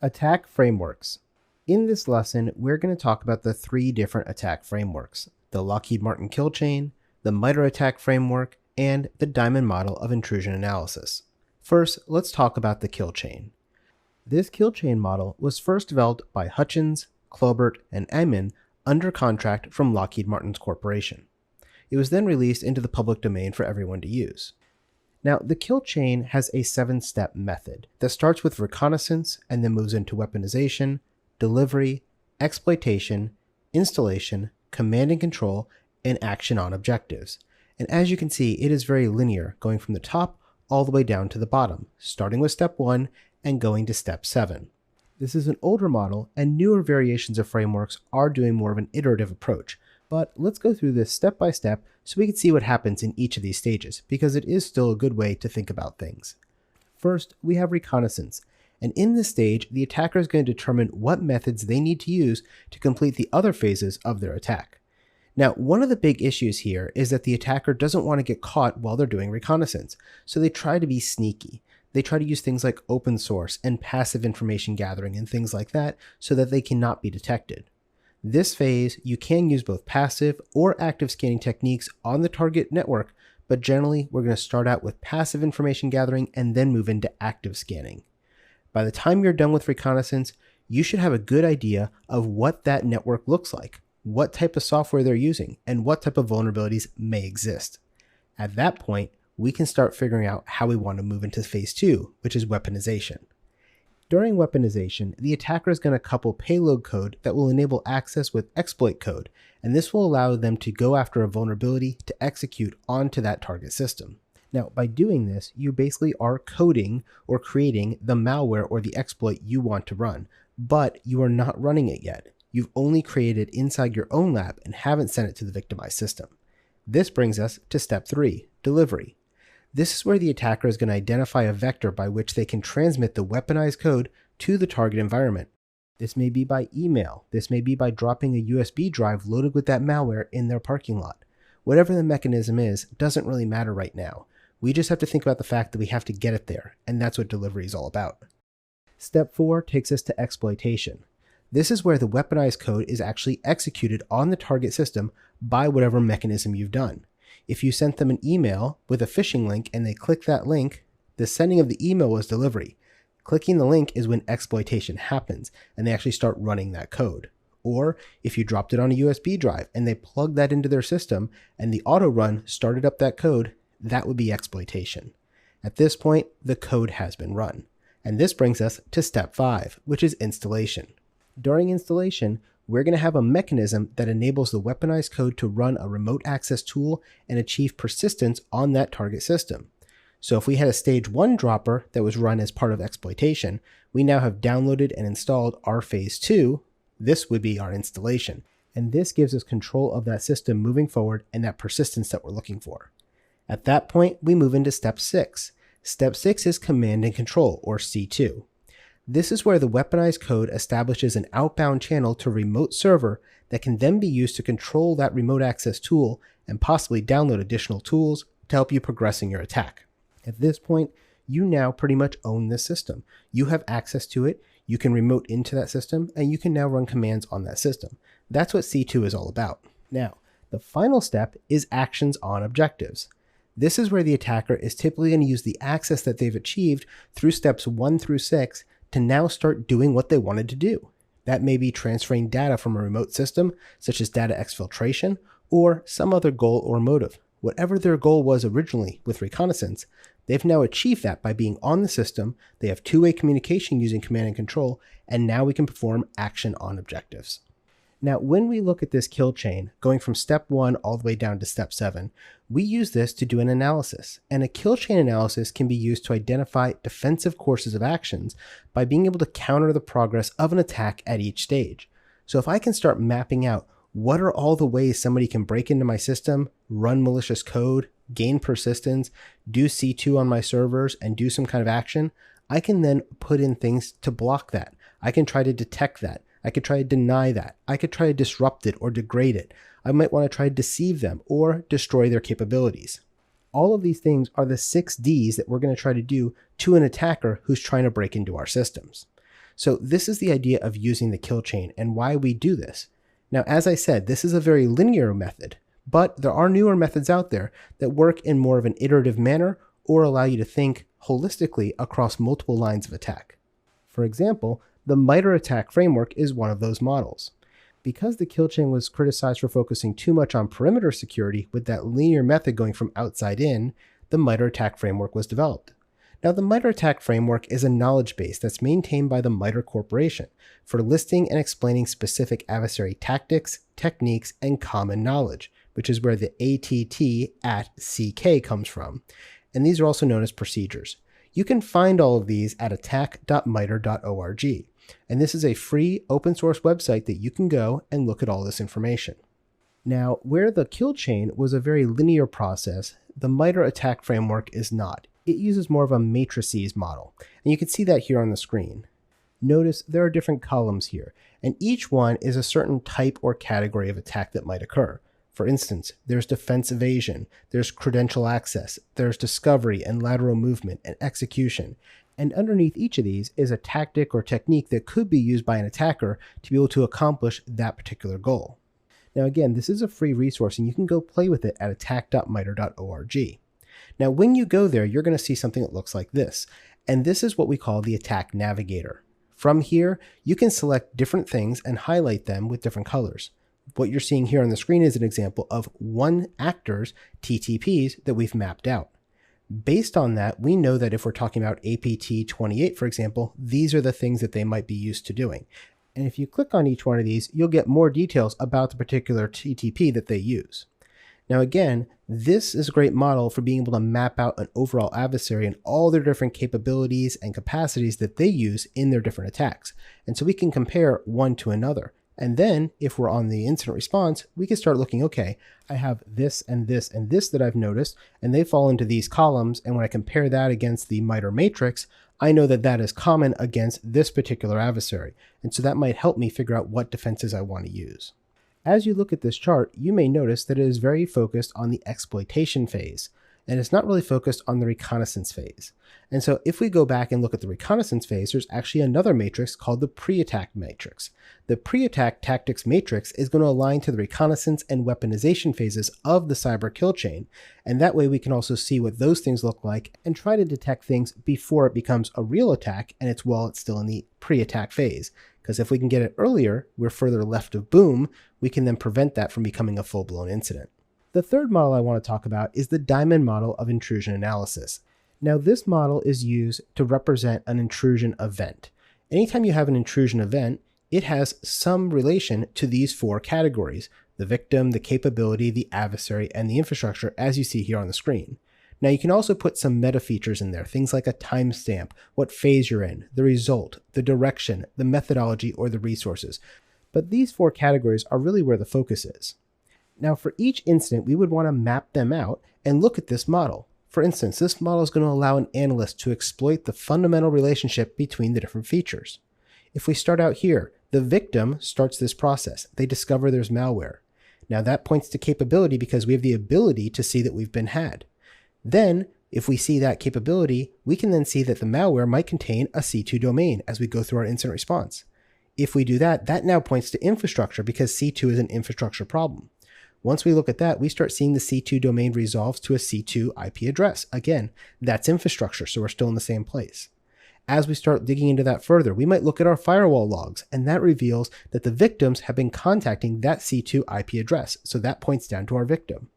Attack frameworks. In this lesson, we're going to talk about the three different attack frameworks: the Lockheed Martin kill chain, the MITRE attack framework, and the Diamond model of intrusion analysis. First, let's talk about the kill chain. This kill chain model was first developed by Hutchins, Clobert, and Emin under contract from Lockheed Martin Corporation. It was then released into the public domain for everyone to use. Now, the kill chain has a 7-step method that starts with reconnaissance and then moves into weaponization, delivery, exploitation, installation, command and control, and action on objectives. And as you can see, it is very linear, going from the top all the way down to the bottom, starting with step 1 and going to step 7. This is an older model, and newer variations of frameworks are doing more of an iterative approach. But let's go through this step by step so we can see what happens in each of these stages, because it is still a good way to think about things. First, we have reconnaissance, and in this stage, the attacker is going to determine what methods they need to use to complete the other phases of their attack. Now, one of the big issues here is that the attacker doesn't want to get caught while they're doing reconnaissance, so they try to be sneaky. They try to use things like open source and passive information gathering and things like that so that they cannot be detected. This phase, you can use both passive or active scanning techniques on the target network, but generally we're going to start out with passive information gathering and then move into active scanning. By the time you're done with reconnaissance, you should have a good idea of what that network looks like, what type of software they're using, and what type of vulnerabilities may exist. At that point, we can start figuring out how we want to move into phase 2, which is weaponization. During weaponization, the attacker is going to couple payload code that will enable access with exploit code, and this will allow them to go after a vulnerability to execute onto that target system. Now, by doing this, you basically are coding or creating the malware or the exploit you want to run, but you are not running it yet. You've only created it inside your own lab and haven't sent it to the victimized system. This brings us to step 3, delivery. This is where the attacker is going to identify a vector by which they can transmit the weaponized code to the target environment. This may be by email. This may be by dropping a USB drive loaded with that malware in their parking lot. Whatever the mechanism is, doesn't really matter right now. We just have to think about the fact that we have to get it there, and that's what delivery is all about. Step 4 takes us to exploitation. This is where the weaponized code is actually executed on the target system by whatever mechanism you've done. If you sent them an email with a phishing link and they click that link, the sending of the email was delivery. Clicking the link is when exploitation happens and they actually start running that code. Or if you dropped it on a USB drive and they plugged that into their system and the auto run started up that code, that would be exploitation. At this point, the code has been run. And this brings us to step 5, which is installation. During installation, we're going to have a mechanism that enables the weaponized code to run a remote access tool and achieve persistence on that target system. So if we had a stage 1 dropper that was run as part of exploitation, we now have downloaded and installed our phase 2. This would be our installation. And this gives us control of that system moving forward and that persistence that we're looking for. At that point, we move into step 6. Step 6 is command and control, or C2. This is where the weaponized code establishes an outbound channel to a remote server that can then be used to control that remote access tool and possibly download additional tools to help you progress in your attack. At this point, you now pretty much own this system. You have access to it, you can remote into that system, and you can now run commands on that system. That's what C2 is all about. Now, the final step is actions on objectives. This is where the attacker is typically going to use the access that they've achieved through steps 1 through 6 to now start doing what they wanted to do. That may be transferring data from a remote system, such as data exfiltration, or some other goal or motive. Whatever their goal was originally with reconnaissance, they've now achieved that by being on the system, they have two-way communication using command and control, and now we can perform action on objectives. Now, when we look at this kill chain, going from step 1 all the way down to step 7, we use this to do an analysis. And a kill chain analysis can be used to identify defensive courses of actions by being able to counter the progress of an attack at each stage. So if I can start mapping out what are all the ways somebody can break into my system, run malicious code, gain persistence, do C2 on my servers, and do some kind of action, I can then put in things to block that. I can try to detect that. I could try to deny that. I could try to disrupt it or degrade it. I might want to try to deceive them or destroy their capabilities. All of these things are the 6 Ds that we're going to try to do to an attacker who's trying to break into our systems. So this is the idea of using the kill chain and why we do this. Now, as I said, this is a very linear method, but there are newer methods out there that work in more of an iterative manner or allow you to think holistically across multiple lines of attack. For example, the MITRE ATT&CK framework is one of those models. Because the kill chain was criticized for focusing too much on perimeter security with that linear method going from outside in, the MITRE ATT&CK framework was developed. Now, the MITRE ATT&CK framework is a knowledge base that's maintained by the MITRE Corporation for listing and explaining specific adversary tactics, techniques, and common knowledge, which is where the ATT@CK comes from. And these are also known as procedures. You can find all of these at attack.mitre.org. And this is a free open source website that you can go and look at all this information. Now, where the kill chain was a very linear process, the MITRE ATT&CK framework is not. It uses more of a matrices model, and you can see that here on the screen. Notice there are different columns here, and each one is a certain type or category of attack that might occur. For instance, there's defense evasion, there's credential access, there's discovery and lateral movement and execution. And underneath each of these is a tactic or technique that could be used by an attacker to be able to accomplish that particular goal. Now again, this is a free resource and you can go play with it at attack.mitre.org. Now when you go there, you're going to see something that looks like this. And this is what we call the Attack Navigator. From here, you can select different things and highlight them with different colors. What you're seeing here on the screen is an example of one actor's TTPs that we've mapped out. Based on that, we know that if we're talking about APT28, for example, these are the things that they might be used to doing. And if you click on each one of these, you'll get more details about the particular TTP that they use. Now again, this is a great model for being able to map out an overall adversary and all their different capabilities and capacities that they use in their different attacks. And so we can compare one to another. And then if we're on the incident response, we can start looking, okay, I have this and this and this that I've noticed, and they fall into these columns. And when I compare that against the MITRE matrix, I know that that is common against this particular adversary. And so that might help me figure out what defenses I want to use. As you look at this chart, you may notice that it is very focused on the exploitation phase, and it's not really focused on the reconnaissance phase. And so if we go back and look at the reconnaissance phase, there's actually another matrix called the pre-attack matrix. The pre-attack tactics matrix is going to align to the reconnaissance and weaponization phases of the cyber kill chain, and that way we can also see what those things look like and try to detect things before it becomes a real attack and it's still in the pre-attack phase. Because if we can get it earlier, we're further left of boom, we can then prevent that from becoming a full-blown incident. The third model I want to talk about is the diamond model of intrusion analysis. Now this model is used to represent an intrusion event. Anytime you have an intrusion event, it has some relation to these four categories: the victim, the capability, the adversary, and the infrastructure, as you see here on the screen. Now you can also put some meta features in there, things like a timestamp, what phase you're in, the result, the direction, the methodology, or the resources. But these four categories are really where the focus is. Now for each incident, we would want to map them out and look at this model. For instance, this model is going to allow an analyst to exploit the fundamental relationship between the different features. If we start out here, the victim starts this process. They discover there's malware. Now that points to capability because we have the ability to see that we've been had. Then, if we see that capability, we can then see that the malware might contain a C2 domain as we go through our incident response. If we do that, that now points to infrastructure because C2 is an infrastructure problem. Once we look at that, we start seeing the C2 domain resolves to a C2 IP address. Again, that's infrastructure, so we're still in the same place. As we start digging into that further, we might look at our firewall logs, and that reveals that the victims have been contacting that C2 IP address, so that points down to our victim.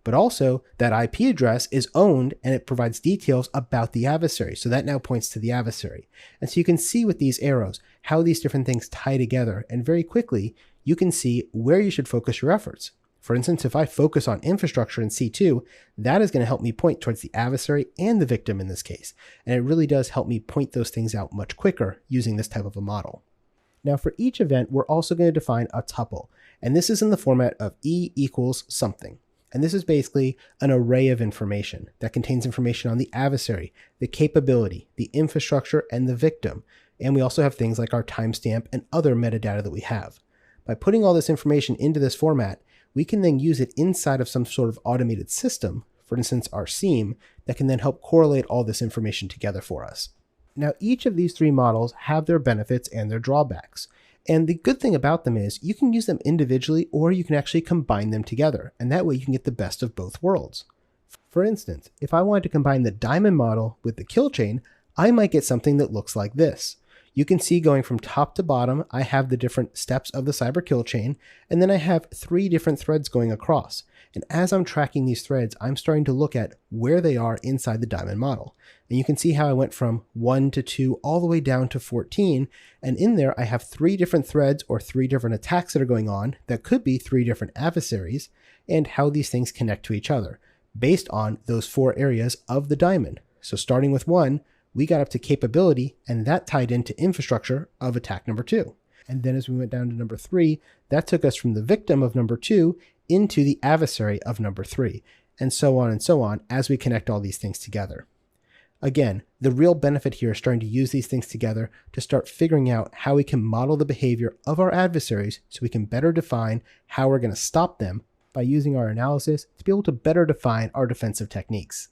But also, that IP address is owned and it provides details about the adversary, so that now points to the adversary. And so you can see with these arrows how these different things tie together, and very quickly you can see where you should focus your efforts. For instance, if I focus on infrastructure in C2, that is going to help me point towards the adversary and the victim in this case. And it really does help me point those things out much quicker using this type of a model. Now for each event, we're also going to define a tuple, and this is in the format of E equals something. And this is basically an array of information that contains information on the adversary, the capability, the infrastructure, and the victim. And we also have things like our timestamp and other metadata that we have. By putting all this information into this format, we can then use it inside of some sort of automated system, for instance, our SIEM, that can then help correlate all this information together for us. Now, each of these three models have their benefits and their drawbacks. And the good thing about them is you can use them individually or you can actually combine them together. And that way you can get the best of both worlds. For instance, if I wanted to combine the diamond model with the kill chain, I might get something that looks like this. You can see going from top to bottom, I have the different steps of the cyber kill chain, and then I have 3 different threads going across. And as I'm tracking these threads, I'm starting to look at where they are inside the diamond model. And you can see how I went from 1 to 2 all the way down to 14. And in there, I have 3 different threads or 3 different attacks that are going on that could be 3 different adversaries, and how these things connect to each other based on those 4 areas of the diamond. So starting with 1, we got up to capability, and that tied into infrastructure of attack number 2. And then as we went down to number 3, that took us from the victim of number 2 into the adversary of number 3, and so on as we connect all these things together. Again, the real benefit here is starting to use these things together to start figuring out how we can model the behavior of our adversaries so we can better define how we're going to stop them by using our analysis to be able to better define our defensive techniques.